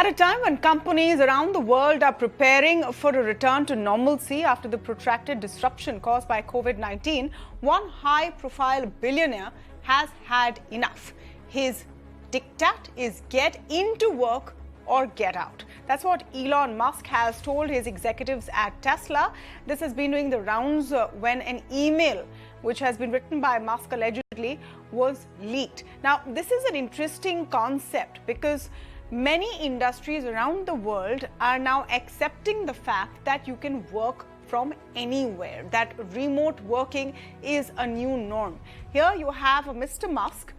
At a time when companies around the world are preparing for a return to normalcy after the protracted disruption caused by COVID-19, one high-profile billionaire has had enough. His diktat is get into work or get out. That's what Elon Musk has told his executives at Tesla. This has been doing the rounds when an email which has been written by Musk allegedly was leaked. Now, this is an interesting concept because many industries around the world are now accepting the fact that you can work from anywhere, that remote working is a new norm. Here you have a Mr. Musk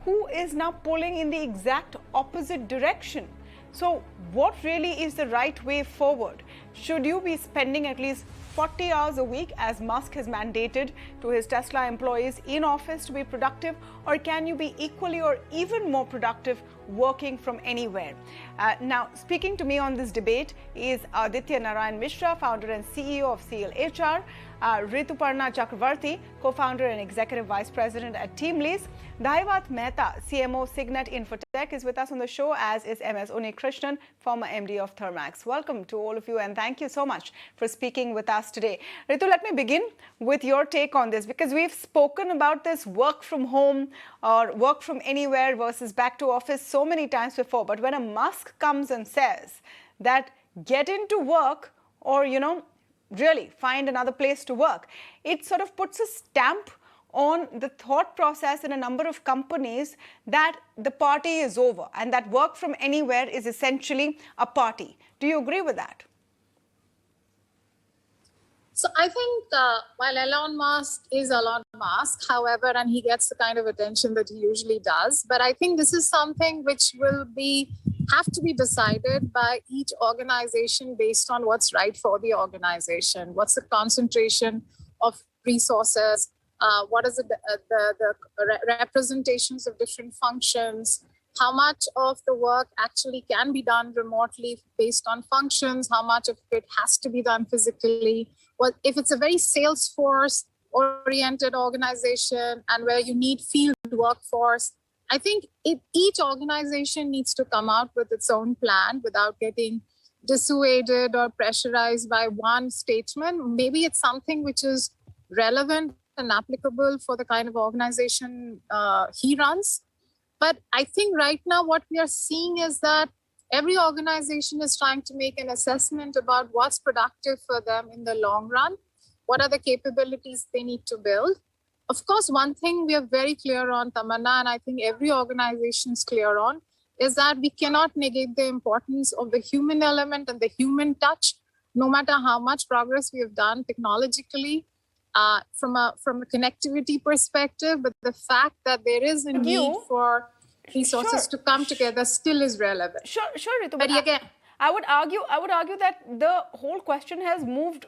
who is now pulling in the exact opposite direction. So what really is the right way forward? Should you be spending at least 40 hours a week, as Musk has mandated to his Tesla employees in office to be productive, or can you be equally or even more productive working from anywhere? Now, speaking to me on this debate is Aditya Narayan Mishra, founder and CEO of CIEL HR, Rituparna Chakraborty, co-founder and executive vice president at TeamLease. Dhaivat Mehta, CMO Cygnet Infotech, is with us on the show, as is MS Unnikrishnan, former MD of Thermax. Welcome to all of you, and thank you so much for speaking with us today. Ritu, let me begin with your take on this, because we've spoken about this work from home or work from anywhere versus back to office so many times before. But when a Musk comes and says that get into work or, really find another place to work, it sort of puts a stamp on the thought process in a number of companies that the party is over and that work from anywhere is essentially a party. Do you agree with that? So I think while Elon Musk is Elon Musk, however, and he gets the kind of attention that he usually does, but I think this is something which will have to be decided by each organization based on what's right for the organization. What's the concentration of resources? What is the representations of different functions? How much of the work actually can be done remotely based on functions? How much of it has to be done physically? Well, if it's a very Salesforce-oriented organization and where you need field workforce, I think each organization needs to come out with its own plan without getting dissuaded or pressurized by one statement. Maybe it's something which is relevant and applicable for the kind of organization he runs. But I think right now what we are seeing is that every organization is trying to make an assessment about what's productive for them in the long run. What are the capabilities they need to build? Of course, one thing we are very clear on, Tamanna, and I think every organization is clear on, is that we cannot negate the importance of the human element and the human touch, no matter how much progress we have done technologically, from a connectivity perspective, but the fact that there is a need for resources to come together still is relevant. Sure, Ritu. But again, I would argue that the whole question has moved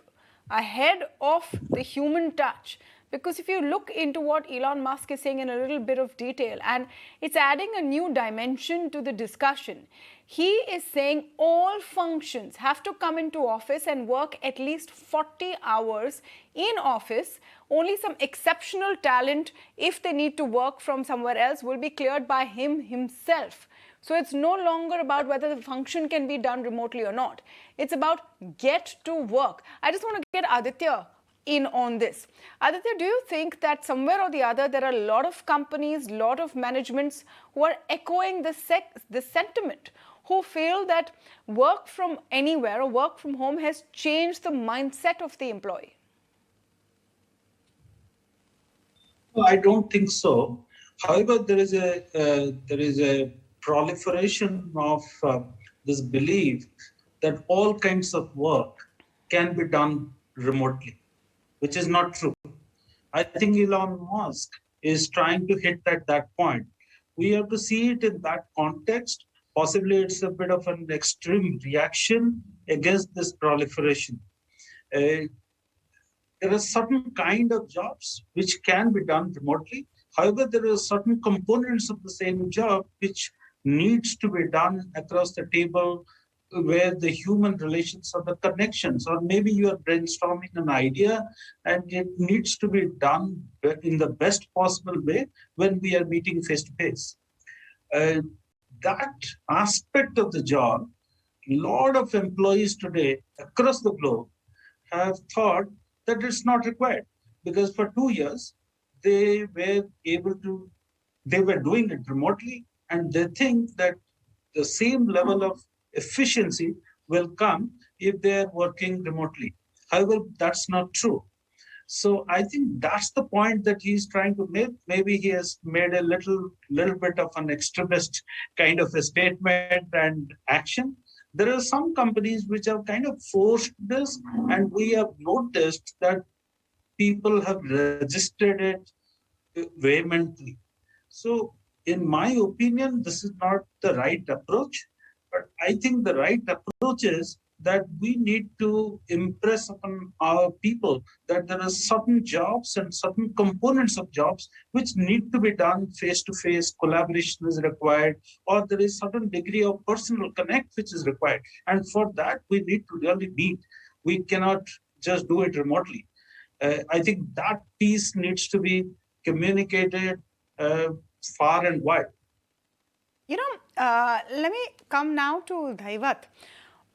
ahead of the human touch. Because if you look into what Elon Musk is saying in a little bit of detail, and it's adding a new dimension to the discussion, he is saying all functions have to come into office and work at least 40 hours in office. Only some exceptional talent, if they need to work from somewhere else, will be cleared by him himself. So it's no longer about whether the function can be done remotely or not. It's about get to work. I just want to get Aditya in on this. Aditya, do you think that somewhere or the other there are a lot of companies, lot of managements who are echoing this sentiment, who feel that work from anywhere or work from home has changed the mindset of the employee? Well, I don't think so. However, there is a proliferation of this belief that all kinds of work can be done remotely, which is not true. I think Elon Musk is trying to hit at that point. We have to see it in that context. Possibly it's a bit of an extreme reaction against this proliferation. There are certain kind of jobs which can be done remotely. However, there are certain components of the same job which needs to be done across the table, where the human relations or the connections, or maybe you are brainstorming an idea and it needs to be done in the best possible way when we are meeting face to face. That aspect of the job a lot of employees today across the globe have thought that it's not required because for 2 years they were they were doing it remotely, and they think that the same level of efficiency will come if they're working remotely. However, that's not true. So I think that's the point that he's trying to make. Maybe he has made a little bit of an extremist kind of a statement and action. There are some companies which have kind of forced this, and we have noticed that people have resisted it vehemently. So, in my opinion, this is not the right approach. But I think the right approach is that we need to impress upon our people that there are certain jobs and certain components of jobs which need to be done face to face, collaboration is required, or there is certain degree of personal connect which is required. And for that, we need to really meet. We cannot just do it remotely. I think that piece needs to be communicated far and wide. Let me come now to Dhaivat.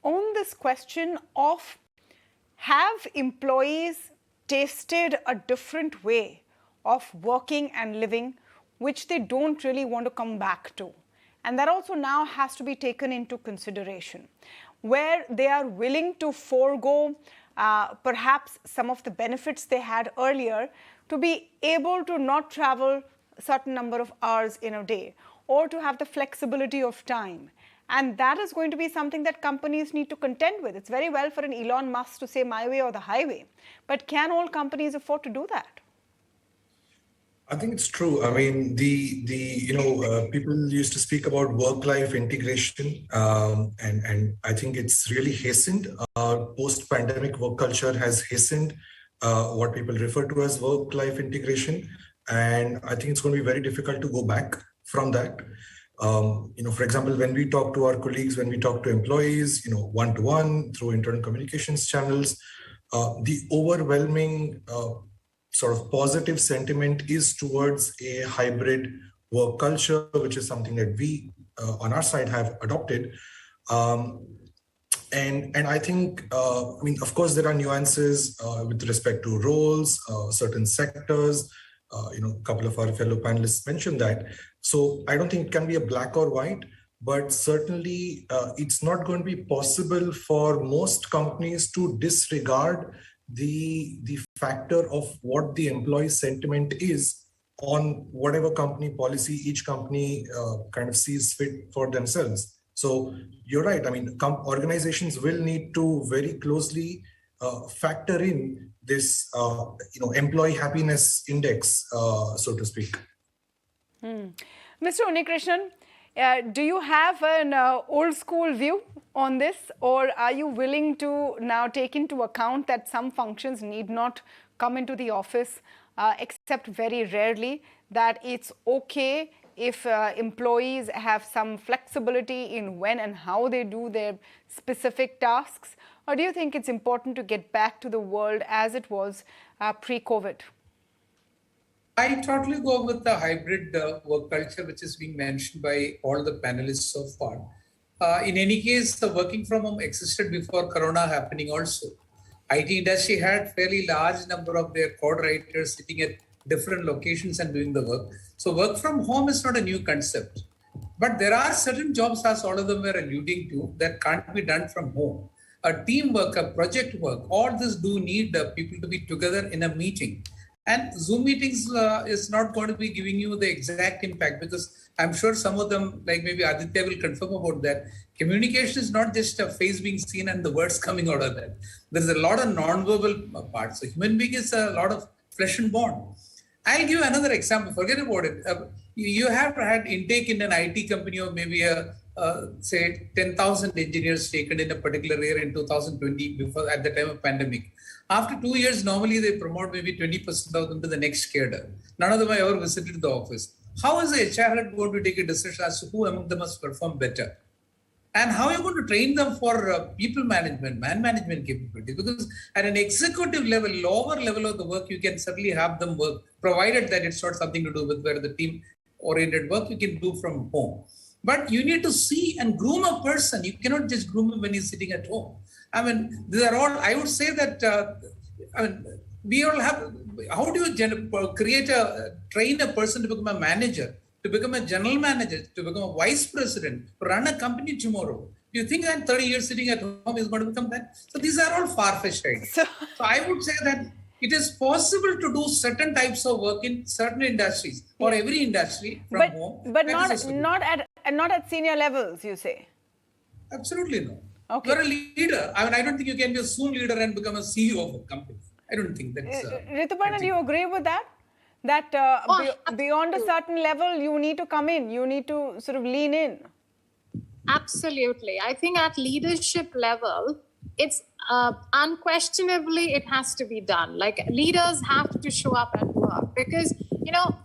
On this question of, have employees tasted a different way of working and living which they don't really want to come back to? And that also now has to be taken into consideration, where they are willing to forego perhaps some of the benefits they had earlier to be able to not travel a certain number of hours in a day, or to have the flexibility of time. And that is going to be something that companies need to contend with. It's very well for an Elon Musk to say my way or the highway, but can all companies afford to do that? I think it's true. I mean, people used to speak about work-life integration, and I think it's really hastened. Post-pandemic work culture has hastened what people refer to as work-life integration, and I think it's going to be very difficult to go back from that. For example, when we talk to our colleagues, when we talk to employees, one-to-one through internal communications channels, the overwhelming sort of positive sentiment is towards a hybrid work culture, which is something that we on our side have adopted. And I think, of course, there are nuances with respect to roles, certain sectors. A couple of our fellow panelists mentioned that. So I don't think it can be a black or white, but certainly it's not going to be possible for most companies to disregard the factor of what the employee sentiment is on whatever company policy each company kind of sees fit for themselves. So you're right. I mean, organizations will need to very closely factor in this, employee happiness index, so to speak. Mr. Unnikrishnan, do you have an old school view on this, or are you willing to now take into account that some functions need not come into the office except very rarely, that it's okay if employees have some flexibility in when and how they do their specific tasks? Or do you think it's important to get back to the world as it was pre-COVID? I totally go with the hybrid work culture, which is being mentioned by all the panelists so far. In any case, the working from home existed before Corona happening also. IT industry had fairly large number of their code writers sitting at different locations and doing the work. So work from home is not a new concept. But there are certain jobs, as all of them were alluding to, that can't be done from home. A teamwork, a project work, all this do need people to be together in a meeting. And Zoom meetings is not going to be giving you the exact impact, because I'm sure some of them, like maybe Aditya will confirm about that, communication is not just a face being seen and the words coming out of that. There's a lot of non-verbal parts. So human being is a lot of flesh and bone. I'll give another example. Forget about it. You have had intake in an IT company of maybe say 10,000 engineers taken in a particular year in 2020, before at the time of pandemic. After 2 years, normally they promote maybe 20% of them to the next cadre. None of them have ever visited the office. How is the HR head going to take a decision as to who among them must perform better? And how are you going to train them for people management, man management capability? Because at an executive level, lower level of the work, you can certainly have them work, provided that it's not something to do with where the team-oriented work you can do from home. But you need to see and groom a person. You cannot just groom him when he's sitting at home. I mean, these are all, I would say that, we all have, how do you train a person to become a manager, to become a general manager, to become a vice president, to run a company tomorrow? Do you think that 30 years sitting at home is going to become that? So these are all far-fetched ideas. So I would say that it is possible to do certain types of work in certain industries or every industry from home. But not at senior levels, you say? Absolutely no. Okay. You're a leader. I mean, I don't think you can be a Zoom leader and become a CEO of a company. I don't think that's... Rituparna, do you agree with that? That beyond a certain level, you need to come in. You need to sort of lean in. Absolutely. I think at leadership level, it's unquestionably, it has to be done. Like leaders have to show up at work because,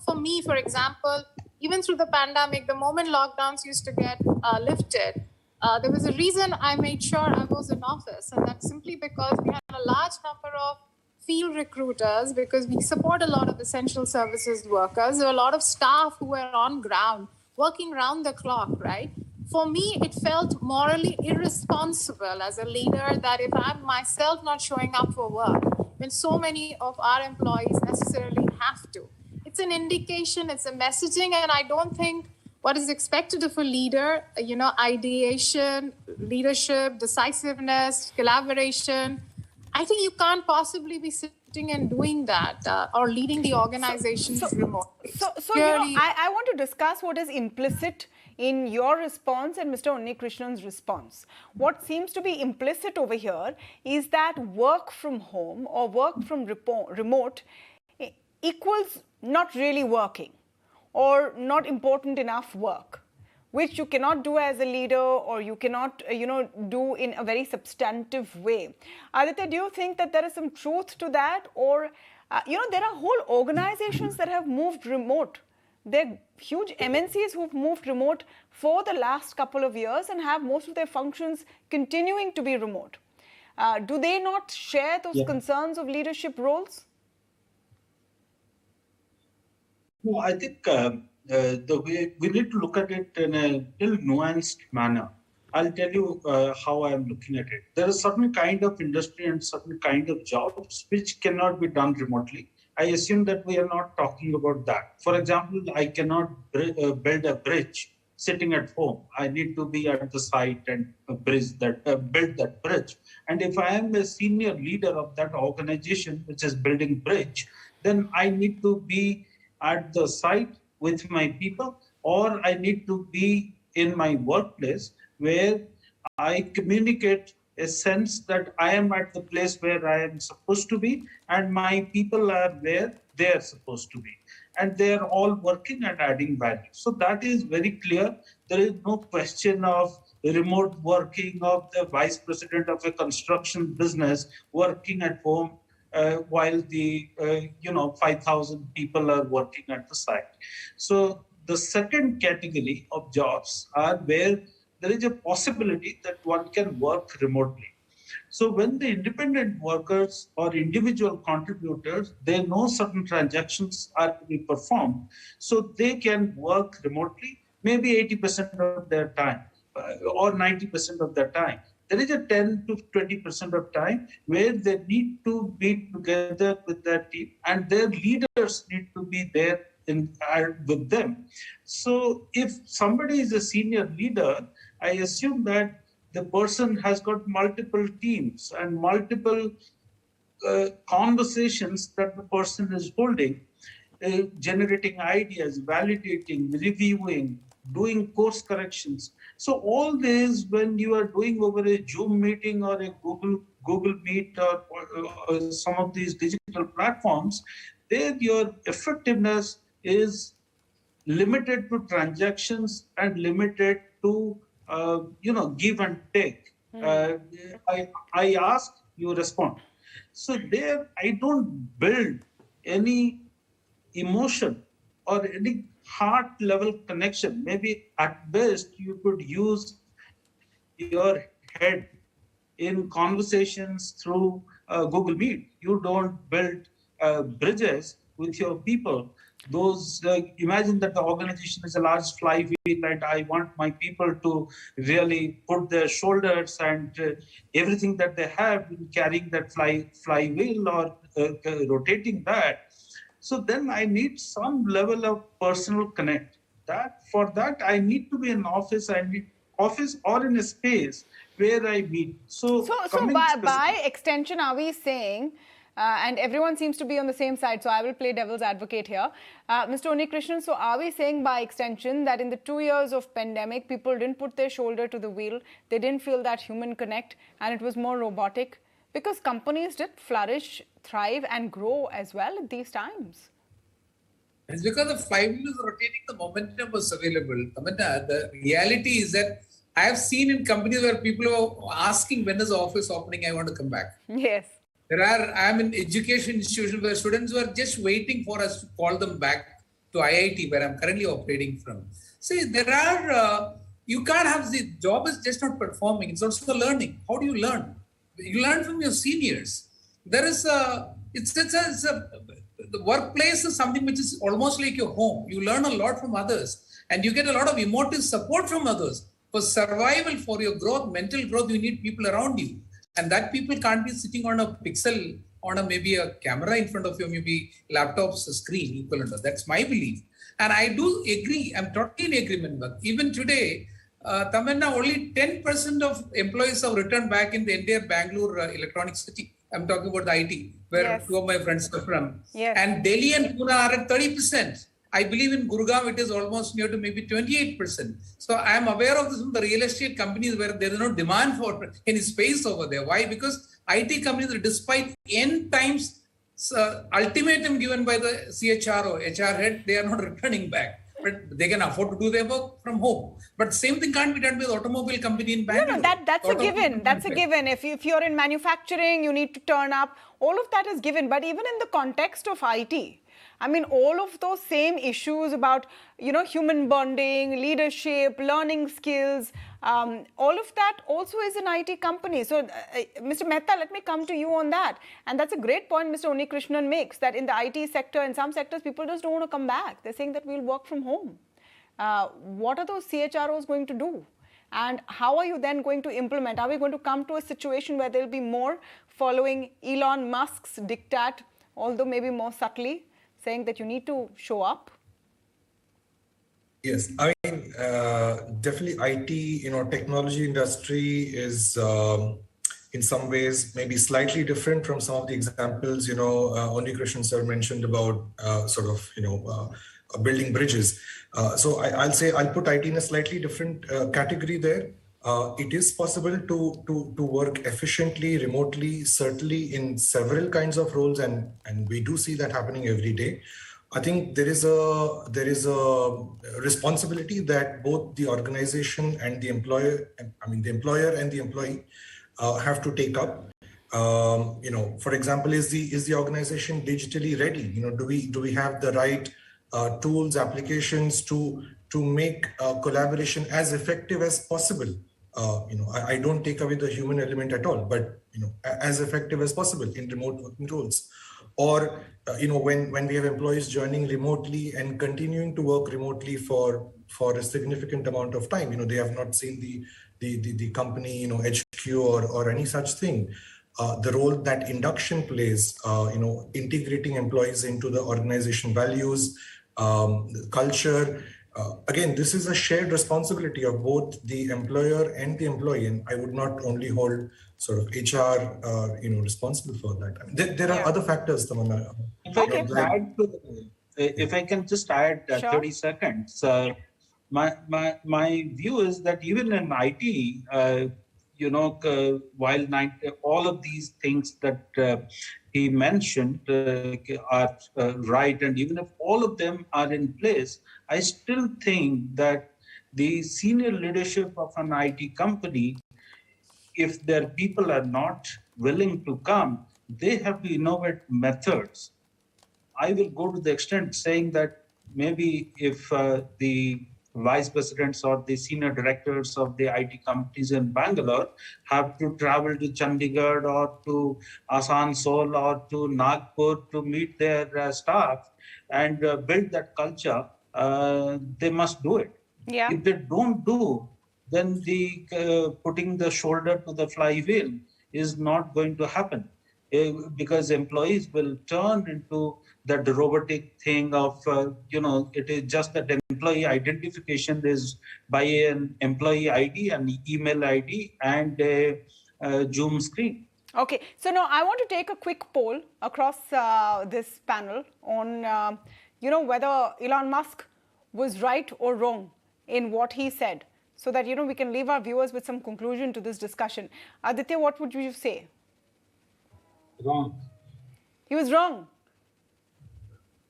for me, for example, even through the pandemic, the moment lockdowns used to get lifted, there was a reason I made sure I was in office. And that's simply because we had a large number of field recruiters because we support a lot of essential services workers. There were a lot of staff who were on ground, working round the clock, right? For me, it felt morally irresponsible as a leader that if I'm myself not showing up for work, when so many of our employees necessarily have to. It's an indication, it's a messaging, and I don't think what is expected of a leader, ideation, leadership, decisiveness, collaboration, I think you can't possibly be sitting and doing that or leading the organizations remotely. I want to discuss what is implicit in your response and Mr. Unnikrishnan's response. What seems to be implicit over here is that work from home or work from remote equals not really working or not important enough work, which you cannot do as a leader or you cannot, do in a very substantive way. Aditya, do you think that there is some truth to that? Or, there are whole organizations that have moved remote. They're huge MNCs who've moved remote for the last couple of years and have most of their functions continuing to be remote. Do they not share those concerns of leadership roles? No, I think the way we need to look at it in a little nuanced manner. I'll tell you how I'm looking at it. There is certain kind of industry and certain kind of jobs which cannot be done remotely. I assume that we are not talking about that. For example, I cannot build a bridge sitting at home. I need to be at the site and build that bridge. And if I am a senior leader of that organization which is building bridge, then I need to be at the site with my people, or I need to be in my workplace where I communicate a sense that I am at the place where I am supposed to be and my people are where they are supposed to be. And they are all working and adding value. So that is very clear. There is no question of remote working of the vice president of a construction business working at home while the 5,000 people are working at the site. So the second category of jobs are where there is a possibility that one can work remotely. So when the independent workers or individual contributors, they know certain transactions are to be performed, so they can work remotely, maybe 80% of their time or 90% of their time. There is a 10 to 20% of time where they need to be together with their team and their leaders need to be there with them. So if somebody is a senior leader, I assume that the person has got multiple teams and multiple conversations that the person is holding, generating ideas, validating, reviewing, doing course corrections. So all this, when you are doing over a Zoom meeting or a Google Meet or some of these digital platforms, there your effectiveness is limited to transactions and limited to give and take. I ask, you respond. So there, I don't build any emotion or any heart level connection. Maybe at best you could use your head in conversations through Google Meet. You don't build bridges with your people. those imagine that the organization is a large flywheel, and I want my people to really put their shoulders and everything that they have in carrying that flywheel or rotating that. So then I need some level of personal connect. That for that I need to be in office. I need office or in a space where I meet. So So by extension, are we saying, and everyone seems to be on the same side, so I will play devil's advocate here. Mr. Unnikrishnan, so are we saying by extension that in the 2 years of pandemic, people didn't put their shoulder to the wheel, they didn't feel that human connect, and it was more robotic? Because companies did flourish, thrive, and grow as well at these times. It's because the flywheel is rotating, the momentum was available. The reality is that I have seen in companies where people are asking, when is the office opening? I want to come back. Yes. I am in education institutions where students were just waiting for us to call them back to IIT, where I'm currently operating from. See, you can't have the job is just not performing. It's also learning. How do you learn? You learn from your seniors. The workplace is something which is almost like your home. You learn a lot from others, and you get a lot of emotive support from others. For survival, for your growth, mental growth, you need people around you. And that people can't be sitting on a pixel, on maybe a camera in front of you, maybe laptop's screen. That's my belief. And I do agree, I'm totally in agreement with. Even today, Tamanna, only 10% of employees have returned back in the entire Bangalore electronic city. I'm talking about the IT, where two of my friends are from. Yes. And Delhi and Pune are at 30%. I believe in Gurgaon, it is almost near to maybe 28%. So I am aware of this from the real estate companies where there is no demand for any space over there. Why? Because IT companies, despite N times ultimatum given by the CHRO, HR head, they are not returning back. But they can afford to do their work from home. But same thing can't be done with automobile company in Bangalore. No, that's a given. That's a given. If you're in manufacturing, you need to turn up. All of that is given. But even in the context of IT, I mean, all of those same issues about, human bonding, leadership, learning skills, all of that also is an IT company. So, Mr. Mehta, let me come to you on that. And that's a great point Mr. Unnikrishnan makes, that in the IT sector, in some sectors, people just don't want to come back. They're saying that we'll work from home. What are those CHROs going to do? And how are you then going to implement? Are we going to come to a situation where there'll be more following Elon Musk's diktat, although maybe more subtly, saying that you need to show up? Yes, I mean, definitely IT, technology industry is in some ways maybe slightly different from some of the examples, Unnikrishnan sir mentioned about building bridges. So I'll put IT in a slightly different category there. It is possible to work efficiently, remotely, certainly in several kinds of roles, and we do see that happening every day. I think there is a responsibility that both the organization and the employer, the employer and the employee, have to take up. For example, is the organization digitally ready? Do we have the right tools, applications to make collaboration as effective as possible? I don't take away the human element at all, but as effective as possible in remote working roles. Or when we have employees joining remotely and continuing to work remotely for a significant amount of time, they have not seen the company, HQ or any such thing. The role that induction plays, integrating employees into the organization values, culture. Again, this is a shared responsibility of both the employer and the employee, and I would not only hold sort of HR, responsible for that. There are other factors, Tamanna. If I can just add 30 seconds, my view is that even in IT, while all of these things that he mentioned are right, and even if all of them are in place, I still think that the senior leadership of an IT company, if their people are not willing to come, they have to innovate methods. I will go to the extent saying that maybe if the vice presidents or the senior directors of the IT companies in Bangalore have to travel to Chandigarh or to Asansol or to Nagpur to meet their staff, and build that culture, they must do it. Yeah. If they don't do, then the putting the shoulder to the flywheel is not going to happen, because employees will turn into that robotic thing of, it is just that employee identification is by an employee ID, an email ID, and a Zoom screen. Okay, so now I want to take a quick poll across this panel on, whether Elon Musk was right or wrong in what he said, so that, we can leave our viewers with some conclusion to this discussion. Aditya, what would you say? Wrong. He was wrong.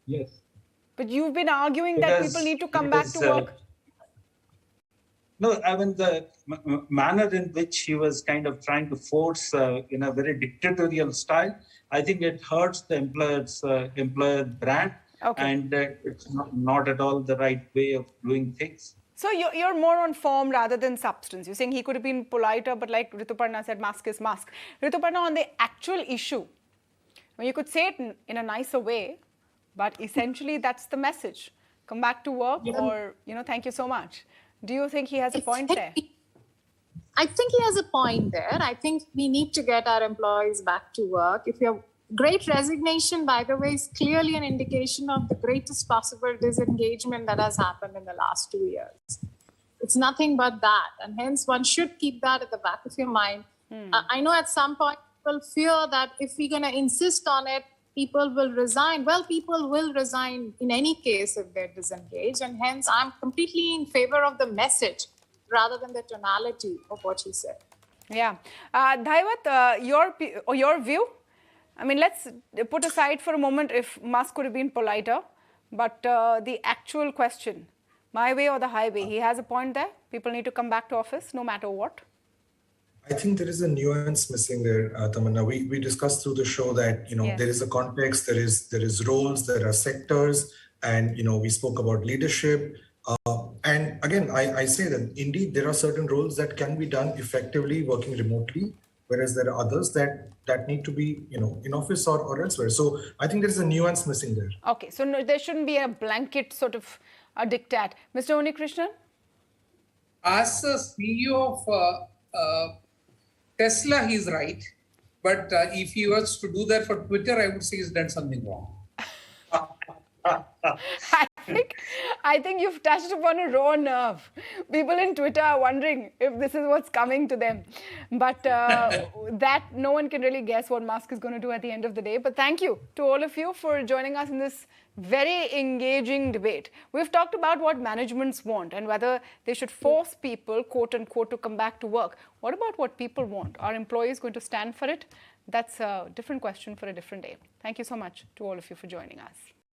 Yes. But you've been arguing that people need to come back to work. No, I mean, the manner in which he was kind of trying to force in a very dictatorial style, I think it hurts the employer brand. Okay. And it's not at all the right way of doing things. So you're more on form rather than substance. You're saying he could have been politer, but like Rituparna said, Musk is Musk. Rituparna, on the actual issue, you could say it in a nicer way, but essentially that's the message. Come back to work, or, thank you so much. Do you think he has a point there? I think he has a point there. I think we need to get our employees back to work. If you're Great resignation, by the way, is clearly an indication of the greatest possible disengagement that has happened in the last 2 years. It's nothing but that. And hence, one should keep that at the back of your mind. I know at some point people fear that if we're going to insist on it, people will resign. Well, people will resign in any case if they're disengaged. And hence, I'm completely in favor of the message rather than the tonality of what he said. Yeah. Dhaivat, your view? I mean, let's put aside for a moment if Musk could have been politer, but the actual question, my way or the highway, he has a point there. People need to come back to office no matter what. I think there is a nuance missing there, Tamanna. We discussed through the show that, there is a context, there is roles, there are sectors, and, we spoke about leadership. And again, I say that indeed, there are certain roles that can be done effectively working remotely, whereas there are others that need to be, in office or elsewhere. So I think there is a nuance missing there. Okay, so no, there shouldn't be a blanket sort of a diktat. Mr. Unnikrishnan? As a CEO of Tesla, he's right. But if he was to do that for Twitter, I would say he's done something wrong. I think you've touched upon a raw nerve. People in Twitter are wondering if this is what's coming to them. But that no one can really guess what Musk is going to do at the end of the day. But thank you to all of you for joining us in this very engaging debate. We've talked about what managements want and whether they should force people, quote unquote, to come back to work. What about what people want? Are employees going to stand for it? That's a different question for a different day. Thank you so much to all of you for joining us.